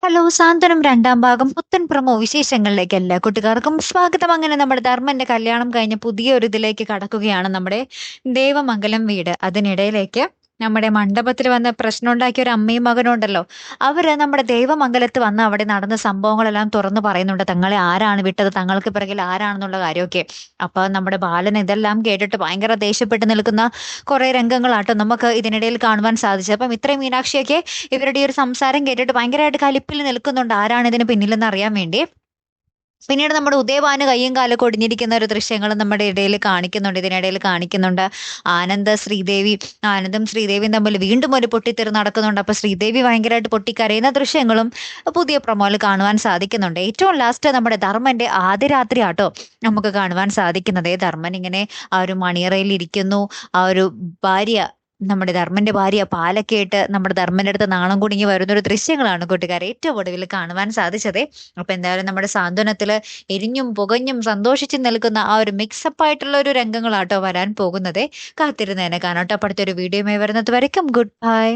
Hello സാന്ത്വനം രണ്ടാം ഭാഗം പുത്തൻ പ്രൊമോ വിശേഷങ്ങളിലേക്ക് എല്ലാ കൂട്ടുകാർക്കും സ്വാഗതം. അങ്ങനെ നമ്മുടെ ധർമ്മന്റെ കല്യാണം കഴിഞ്ഞ് പുതിയൊരു ഇതിലേക്ക് കടക്കുകയാണ് നമ്മുടെ ദേവമംഗലം വീട്. അതിനിടയിലേക്ക് നമ്മുടെ മണ്ഡപത്തിൽ വന്ന് പ്രശ്നം ഉണ്ടാക്കിയ ഒരു അമ്മയും മകനും ഉണ്ടല്ലോ. അവര് നമ്മുടെ ദേവമംഗലത്ത് വന്ന് അവിടെ നടന്ന സംഭവങ്ങളെല്ലാം തുറന്നു പറയുന്നുണ്ട്. തങ്ങളെ ആരാണ് വിട്ടത്, തങ്ങൾക്ക് പിറകിൽ ആരാണെന്നുള്ള കാര്യമൊക്കെ. അപ്പൊ നമ്മുടെ ബാലൻ ഇതെല്ലാം കേട്ടിട്ട് ഭയങ്കര ദേഷ്യപ്പെട്ട് നിൽക്കുന്ന കുറെ രംഗങ്ങളാട്ടോ നമുക്ക് ഇതിനിടയിൽ കാണുവാൻ സാധിച്ചത്. അപ്പം ഇത്രയും മീനാക്ഷിയൊക്കെ ഇവരുടെ ഈ ഒരു സംസാരം കേട്ടിട്ട് ഭയങ്കരമായിട്ട് കലിപ്പിൽ നിൽക്കുന്നുണ്ട് ആരാണ് ഇതിന് പിന്നിലെന്ന് അറിയാൻ വേണ്ടി. പിന്നീട് നമ്മുടെ ഉദയഭാനു കയ്യും കാലൊക്കെ ഒടിഞ്ഞിരിക്കുന്ന ഒരു ദൃശ്യങ്ങൾ നമ്മുടെ ഇടയിൽ കാണിക്കുന്നുണ്ട്, ഇതിനിടയിൽ കാണിക്കുന്നുണ്ട്. ആനന്ദും ശ്രീദേവിയും തമ്മിൽ വീണ്ടും ഒരു പൊട്ടിത്തെറി നടക്കുന്നുണ്ട്. അപ്പൊ ശ്രീദേവി ഭയങ്കരമായിട്ട് പൊട്ടിക്കരയുന്ന ദൃശ്യങ്ങളും പുതിയ പ്രൊമോയിൽ കാണുവാൻ സാധിക്കുന്നുണ്ട്. ഏറ്റവും ലാസ്റ്റ് നമ്മുടെ ധർമ്മന്റെ ആദ്യ രാത്രി ആട്ടോ നമുക്ക് കാണുവാൻ സാധിക്കുന്നത്. ധർമ്മൻ ഇങ്ങനെ ആ ഒരു മണിയറയിൽ ഇരിക്കുന്നു. ആ ഒരു ഭാര്യ, നമ്മുടെ ധർമ്മന്റെ ഭാര്യ പാലൊക്കെ ഇട്ട് നമ്മുടെ ധർമ്മന്റെ അടുത്ത് നാണം കുടുങ്ങി വരുന്നൊരു ദൃശ്യങ്ങളാണ് കൂട്ടുകാരെ ഏറ്റവും ഒടുവിൽ കാണുവാൻ സാധിച്ചത്. അപ്പൊ എന്തായാലും നമ്മുടെ സാന്ത്വനത്തില് എരിഞ്ഞും പുകഞ്ഞും സന്തോഷിച്ചും നിൽക്കുന്ന ആ ഒരു മിക്സപ്പ് ആയിട്ടുള്ള ഒരു രംഗങ്ങളാട്ടോ വരാൻ പോകുന്നത്. കാത്തിരുന്നേനെ കാണാട്ടോ. അപ്പൊ അടുത്തൊരു വീഡിയോയുമായി വരുന്നത് വരയ്ക്കും ഗുഡ് ബൈ.